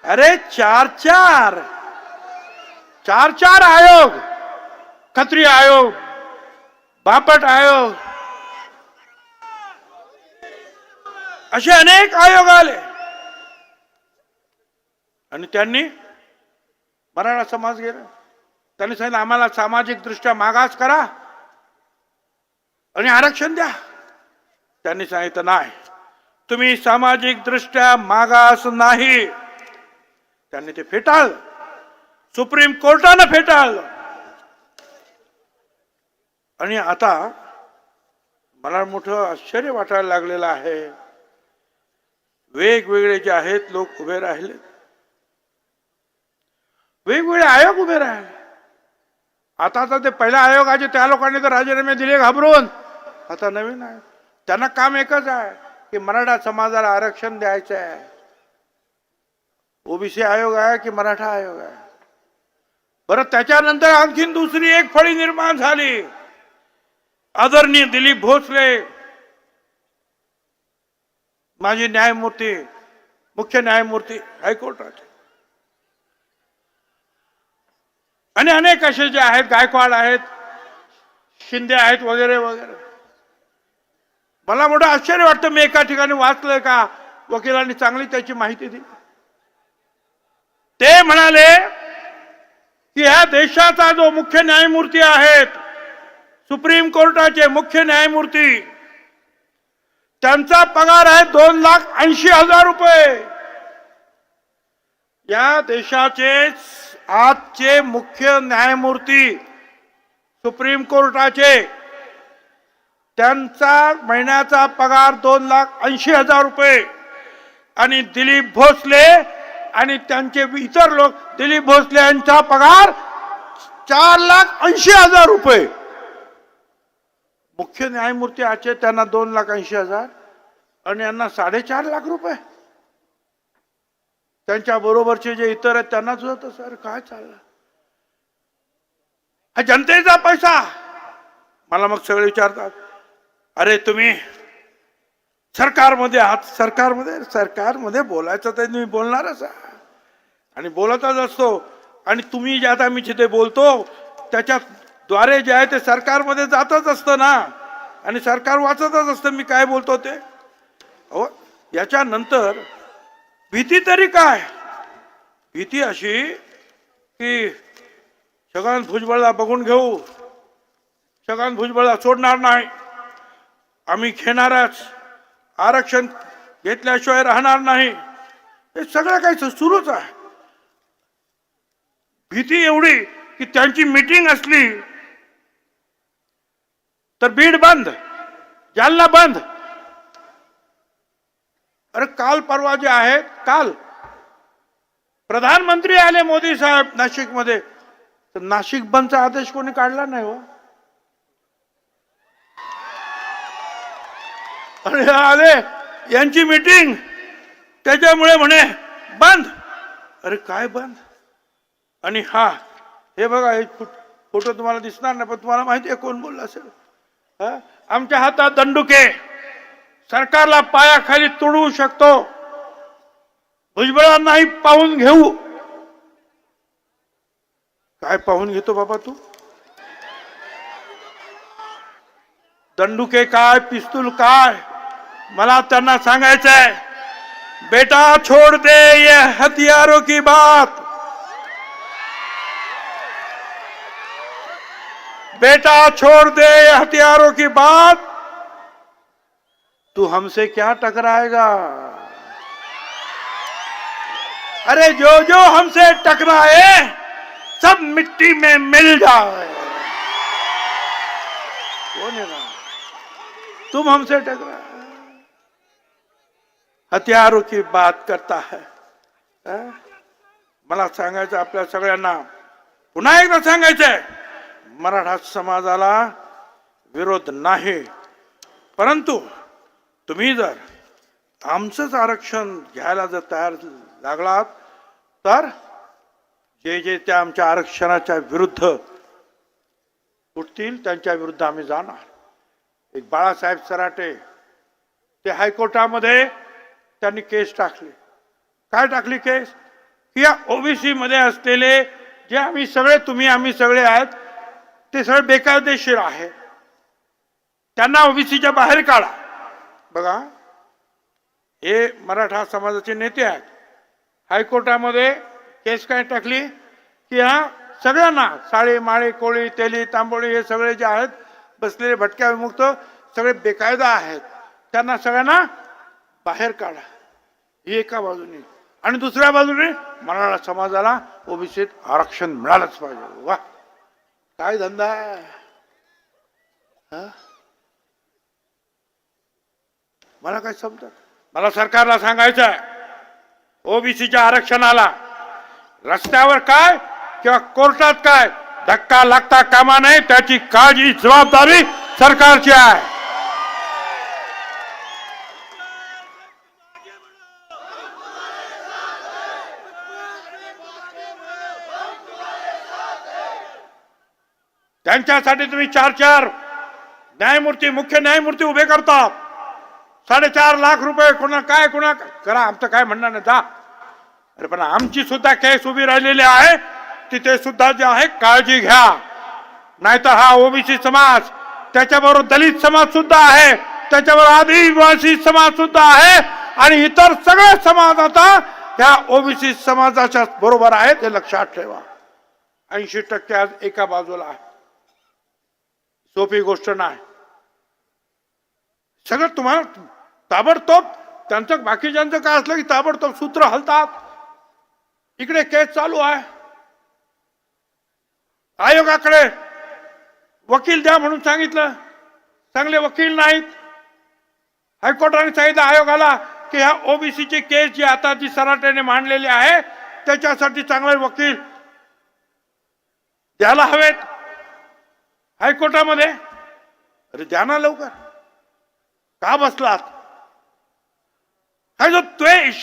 अरे चार चार आयोग, खत्री आयोग, बापट आयोग, असे अनेक आयोग आले आणि त्यांनी मराठा समाज गेला. त्यांनी सांगितलं आम्हाला सामाजिक दृष्ट्या मागास करा आणि आरक्षण द्या. त्यांनी सांगितलं नाही, तुम्ही सामाजिक दृष्ट्या मागास नाही. त्यांनी ते फेटाळलं, सुप्रीम कोर्टानं फेटाळलं. आणि आता मला मोठं आश्चर्य वाटायला लागलेलं आहे. वेगवेगळे जे आहेत लोक उभे राहिले, वेगवेगळे आयोग उभे राहिले. आता ते पहिल्या आयोगाचे त्या लोकांनी तर राजीनामे दिले घाबरून. आता नवीन आहे, त्यांना काम एकच आहे की मराठा समाजाला आरक्षण द्यायचं आहे. ओबीसी आयोग आहे की मराठा आयोग आहे. परत त्याच्यानंतर आणखीन दुसरी एक फळी निर्माण झाली. आदरणीय दिलीप भोसले माजी न्यायमूर्ती, मुख्य न्यायमूर्ती हायकोर्टाचे, आणि अनेक असे जे आहेत, गायकवाड आहेत, शिंदे आहेत, वगैरे वगैरे. मला मोठं आश्चर्य वाटतं. मी एका ठिकाणी वाचलंय का वकिलांनी चांगली त्याची माहिती दिली. ते म्हणाले की ह्या देशाचा जो मुख्य न्यायमूर्ती आहेत, सुप्रीम कोर्टाचे मुख्य न्यायमूर्ती, त्यांचा पगार आहे 2,80,000 रुपये. या देशाचे आजचे मुख्य न्यायमूर्ती सुप्रीम कोर्टाचे, त्यांचा महिन्याचा पगार 2,80,000 रुपये. आणि दिलीप भोसले आणि त्यांचे इतर लोक, दिलीप भोसले यांचा पगार 4,80,000 रुपये. मुख्य न्यायमूर्ती आजचे त्यांना 2,80,000 आणि यांना 4.5 लाख रुपये. त्यांच्या बरोबरचे जे इतर आहेत त्यांना सुद्धा सर काय चाललं, हा जनतेचा पैसा. मला मग सगळे विचारतात, अरे तुम्ही सरकारमध्ये आहात, सरकारमध्ये बोलायचं तर तुम्ही बोलणारच आणि बोलतच असतो. आणि तुम्ही जे आता मी जिथे बोलतो त्याच्या द्वारे जे आहे ते सरकारमध्ये जातच असतं ना, आणि सरकार वाचतच असतं मी काय बोलतो ते. हो, याच्यानंतर भीती तरी काय? भीती अशी की छगन भुजबळला बघून घेऊ, छगन भुजबळला सोडणार नाही, आम्ही घेणारच, आरक्षण घेतल्याशिवाय राहणार नाही, हे सगळं काही सुरूच आहे. भीती एवढी की त्यांची मीटिंग असली तर बीड बंद, जालना बंद. अरे काल परवा जे आहेत, काल प्रधानमंत्री आले मोदी साहेब नाशिक मध्ये, तर नाशिक बंदचा आदेश कोणी काढला नाही हो. आणि आले यांची मीटिंग, त्याच्यामुळे म्हणे बंद. अरे काय बंद? आणि हा हे बघा, हे फोटो तुम्हाला दिसणार नाही पण तुम्हाला माहिती आहे कोण बोलला असेल. आमच्या हातात दंडुके, सरकारला पायाखाली तुडवू शकतो, भुजबळांनाही पाहून घेऊ. काय पाहून घेतो बाबा तू? दंडुके काय, पिस्तूल काय? मला त्यांना सांगायचंय, बेटा छोड़ दे ये हथियारों की बात, बेटा छोड़ दे ये हथियारों की बात, तू हमसे क्या टकराएगा? अरे जो जो हमसे टकराए सब मिट्टी में मिल जाए. कौन है ना? तुम हमसे टकरा, हथियारों की बात करता है. मला सांगायचं आपल्या सगळ्यांना, पुन्हा एकदा सांगायचंय, मराठा समाजाला विरोध नाही, परंतु तुम्ही जर आमचंच आरक्षण घ्यायला जर तयार लागलात तर जे जे त्या आमच्या आरक्षणाच्या विरुद्ध उठतील त्यांच्या विरुद्ध आम्ही जाणार. एक बाळासाहेब सराटे, ते हायकोर्टामध्ये त्यांनी केस टाकली. काय टाकली केस? की या ओबीसी मध्ये असलेले जे आम्ही सगळे आम्ही सगळे आहेत ते सगळे बेकायदेशीर आहे, त्यांना ओबीसीच्या बाहेर काढा. बघा, हे मराठा समाजाचे नेते आहेत. हायकोर्टामध्ये केस काय टाकली की ह्या सगळ्यांना साळे माळे कोळी तेली तांबोळी हे सगळे जे आहेत बसलेले भटक्या विमुक्त सगळे बेकायदा आहेत, त्यांना सगळ्यांना बाहेर काढा. ही एका बाजूने. आणि दुसऱ्या बाजूने मराठा समाजाला ओबीसीत आरक्षण मिळालंच पाहिजे. वा, काय धंदा आहे. मला काय समजत. मला सरकारला सांगायचं आहे, ओबीसीच्या आरक्षणाला रस्त्यावर काय किंवा कोर्टात काय धक्का लागता कामा नये, त्याची काळजी जबाबदारी सरकारची आहे. त्यांच्यासाठी तुम्ही 4 न्यायमूर्ती मुख्य न्यायमूर्ती उभे करतात. 4.5 लाख रुपये कोणा काय कोणा करा, आमचं काय म्हणणं नाही जा. अरे पण आमची सुद्धा केस उभी राहिलेली आहे, तिथे सुद्धा जे आहे काळजी घ्या. नाहीतर हा ओबीसी समाज, त्याच्याबरोबर दलित समाज सुद्धा आहे, त्याच्याबरोबर आदिवासी समाज सुद्धा आहे आणि इतर सगळे समाज आता ह्या ओबीसी समाजाच्या बरोबर आहेत, हे लक्षात ठेवा. 80% आज एका बाजूला आहे. सोपी गोष्ट नाही. सगळं तुम्हाला ताबडतोब त्यांचं बाकीच्यांचं काय असलं की ताबडतोब सूत्र हलतात. इकडे केस चालू आहे, आयोगाकडे वकील द्या म्हणून सांगितलं, चांगले वकील नाहीत. हायकोर्टाने सांगितलं आयोगाला की ह्या ओबीसीची केस जी आता जी सराट्याने मांडलेली आहे त्याच्यासाठी चांगले वकील द्यायला हवेत हायकोर्टामध्ये. अरे द्या ना लवकर. का बसलात? हा जो द्वेष